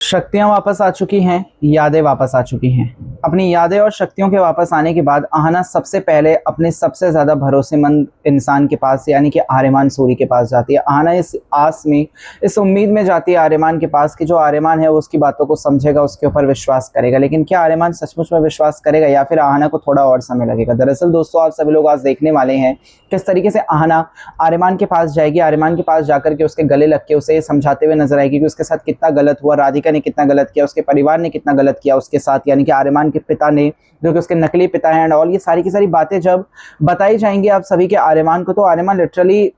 शक्तियां वापस आ चुकी हैं, यादें वापस आ चुकी हैं। अपनी यादें और शक्तियों के वापस आने के बाद आहना सबसे पहले अपने सबसे ज़्यादा भरोसेमंद इंसान के पास यानी कि आर्यमान सूरी के पास जाती है। आहना इस आस में, इस उम्मीद में जाती है आर्यमान के पास कि जो आर्यमान है वो उसकी बातों को समझेगा, उसके ऊपर विश्वास करेगा। लेकिन क्या आर्यमान सचमुच में विश्वास करेगा या फिर आहना को थोड़ा और समय लगेगा? दरअसल दोस्तों, आप सभी लोग आज देखने वाले हैं किस तरीके से आहना आर्यमान के पास जाएगी, आर्यमान के पास जाकर के उसके गले लग के उसे ये समझाते हुए नजर आएगी कि उसके साथ कितना गलत हुआ, राधिका ने कितना गलत किया, उसके परिवार ने कितना गलत किया उसके साथ, यानी कि आर्यमान के पिता ने, जो कि उसके नकली पिता हैं एंड ऑल। ये सारी की सारी बातें जब बताई जाएंगी आप सभी के आर्यमान को, तो आर्यमान लिटरली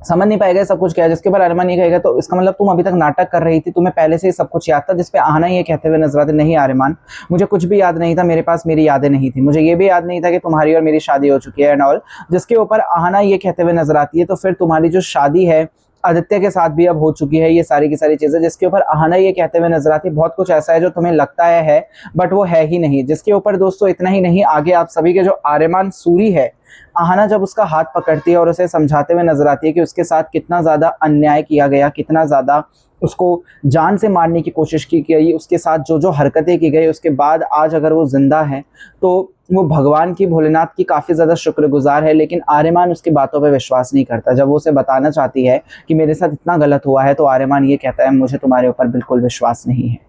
समझ नहीं पाएगा सब कुछ क्या है। जिसके ऊपर आर्यमान ये कहेगा तो इसका मतलब तुम अभी तक नाटक कर रही थी, तुम्हें पहले से ही सब कुछ याद था। जिसपे आहना ये कहते हुए नजर आते, नहीं आर्यमान, मुझे कुछ भी याद नहीं था, मेरे पास मेरी यादें नहीं थी, मुझे ये भी याद नहीं था कि तुम्हारी और मेरी शादी हो चुकी है एंड ऑल। जिसके ऊपर आहना ये कहते हुए नजर आती है, तो फिर तुम्हारी जो शादी है आदित्य के साथ भी अब हो चुकी है, ये सारी की सारी चीजें। जिसके ऊपर आहना ये कहते हुए नजर आती है, बहुत कुछ ऐसा है जो तुम्हें लगता है बट वो है ही नहीं। जिसके ऊपर दोस्तों इतना ही नहीं, आगे आप सभी के जो आर्यमान सूरी है, आहना जब उसका हाथ पकड़ती है और उसे समझाते हुए नजर आती है कि उसके साथ कितना ज्यादा अन्याय किया गया, कितना ज्यादा उसको जान से मारने की कोशिश की गई, उसके साथ जो जो हरकतें की गई, उसके बाद आज अगर वो जिंदा है तो वो भगवान की, भोलेनाथ की काफ़ी ज़्यादा शुक्रगुजार है। लेकिन आर्यमान उसकी बातों पे विश्वास नहीं करता। जब वो उसे बताना चाहती है कि मेरे साथ इतना गलत हुआ है, तो आर्यमान ये कहता है, मुझे तुम्हारे ऊपर बिल्कुल विश्वास नहीं है।